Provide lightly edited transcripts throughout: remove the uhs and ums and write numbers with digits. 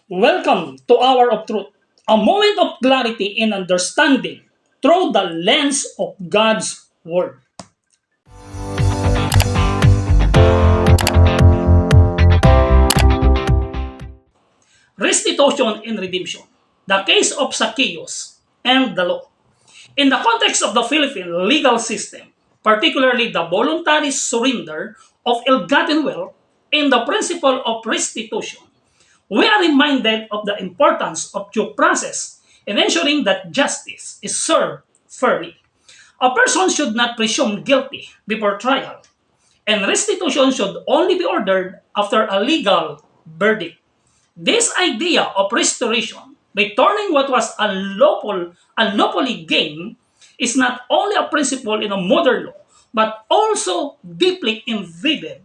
Welcome to Hour of Truth, a moment of clarity and understanding through the lens of God's Word. Restitution and redemption, the case of Zacchaeus and the law. In the context of the Philippine legal system, particularly the voluntary surrender of ill-gotten wealth and the principle of restitution, we are reminded of the importance of due process in ensuring that justice is served fairly. A person should not presume guilty before trial, and restitution should only be ordered after a legal verdict. This idea of restoration, returning what was unlawfully gained, is not only a principle in a modern law, but also deeply embedded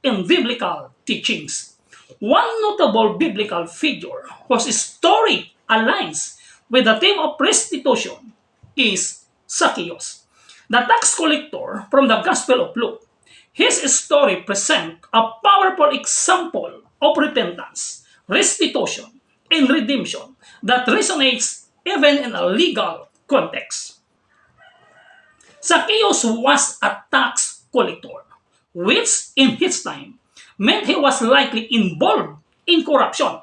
in biblical teachings. One notable biblical figure whose story aligns with the theme of restitution is Zacchaeus, the tax collector from the Gospel of Luke. His story presents a powerful example of repentance, restitution, and redemption that resonates even in a legal context. Zacchaeus was a tax collector, which in his time meant he was likely involved in corruption.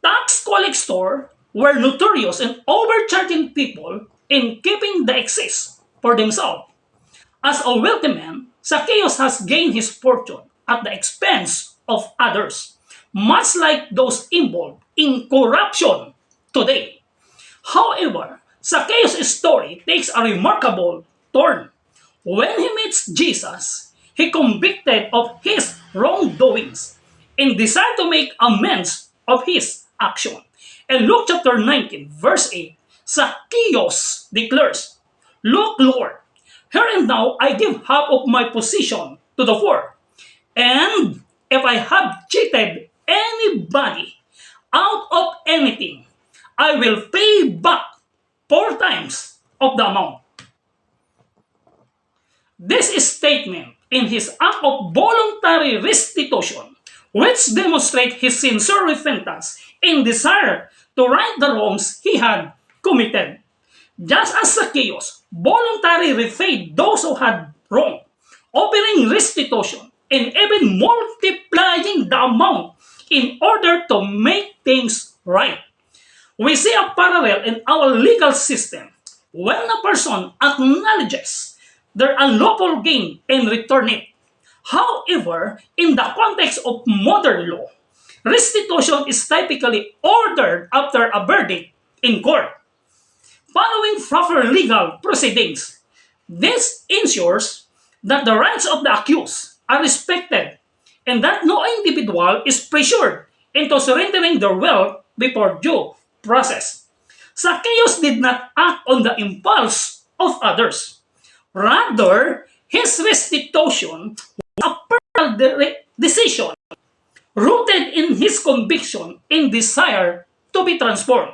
Tax collectors were notorious in overcharging people and keeping the excess for themselves. As a wealthy man, Zacchaeus has gained his fortune at the expense of others, much like those involved in corruption today. However, Zacchaeus' story takes a remarkable turn. When he meets Jesus, he convicted of his wrongdoings and decided to make amends of his action. In Luke chapter 19, verse 8, Zacchaeus declares, "Look, Lord, here and now I give half of my position to the poor. And if I have cheated anybody out of anything, I will pay back four times of the amount." This statement in his act of voluntary restitution, which demonstrates his sincere repentance and desire to right the wrongs he had committed. Just as Zacchaeus voluntarily repaid those who had wronged, offering restitution and even multiplying the amount in order to make things right. We see a parallel in our legal system. When a person acknowledges their unlawful gain and return it. However, in the context of modern law, restitution is typically ordered after a verdict in court. Following proper legal proceedings, this ensures that the rights of the accused are respected and that no individual is pressured into surrendering their wealth before due process. Zacchaeus did not act on the impulse of others. Rather, his restitution was a personal decision rooted in his conviction and desire to be transformed.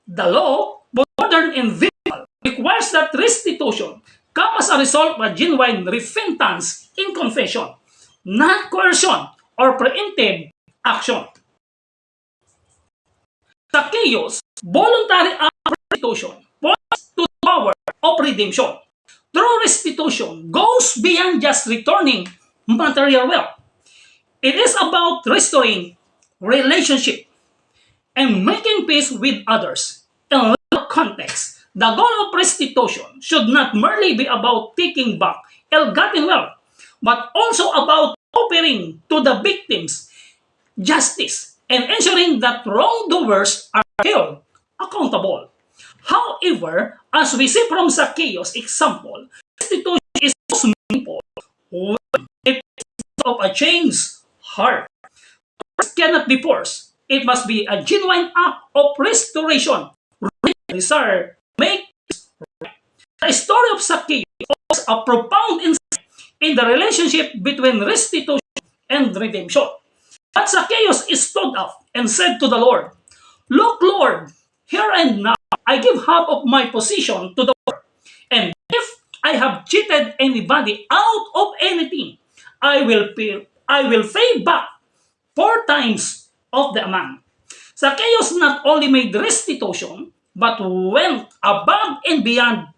The law, both modern and biblical, requires that restitution come as a result of a genuine repentance in confession, not coercion or preemptive action. Zacchaeus' voluntary act of restitution points to the power of redemption. True restitution goes beyond just returning material wealth. It is about restoring relationship and making peace with others. In legal context, the goal of restitution should not merely be about taking back ill-gotten wealth, but also about offering to the victims justice and ensuring that wrongdoers are held accountable. However, as we see from Zacchaeus' example, restitution is most meaningful when it is of a changed heart. It cannot be forced. It must be a genuine act of restoration, desire to make this right. The story of Zacchaeus offers a profound insight in the relationship between restitution and redemption. But Zacchaeus stood up and said to the Lord, "Look, Lord, here and now I give half of my position to the poor. And if I have cheated anybody out of anything, I will pay back four times of the man. Zacchaeus not only made restitution, but went above and beyond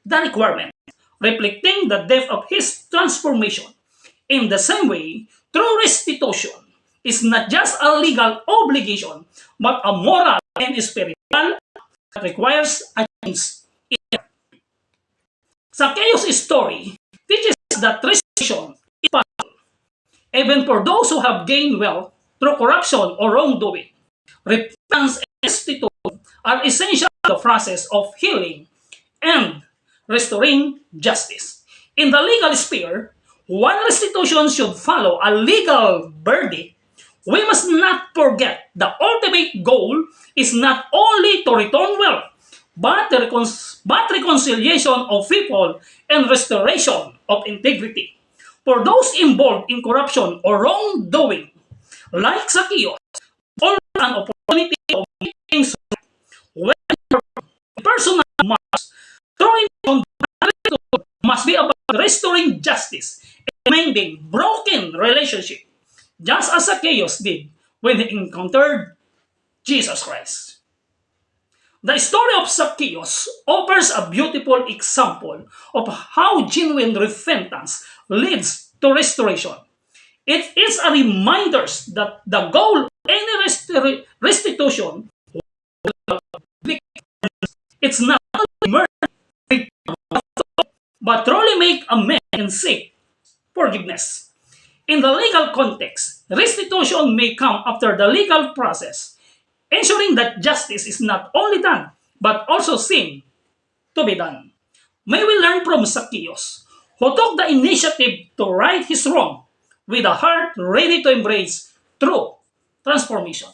the requirement, reflecting the depth of his transformation. In the same way, true restitution is not just a legal obligation, but a moral and spiritual that requires a change. Zacchaeus' story teaches us that restitution is possible, even for those who have gained wealth through corruption or wrongdoing. Repentance and restitution are essential to the process of healing and restoring justice. In the legal sphere, while restitution should follow a legal verdict, we must not forget the ultimate goal is not only to return wealth, but reconciliation of people and restoration of integrity. For those involved in corruption or wrongdoing, like Zacchaeus, always an opportunity of making things right. When personal must throwing on attitude must be about restoring justice and mending broken relationship, just as Zacchaeus did when he encountered Jesus Christ. The story of Zacchaeus offers a beautiful example of how genuine repentance leads to restoration. It is a reminder that the goal of any restitution it's not only mercy, but truly make amends and seek forgiveness. In the legal context, restitution may come after the legal process, ensuring that justice is not only done, but also seen to be done. May we learn from Zacchaeus, who took the initiative to right his wrong with a heart ready to embrace true transformation.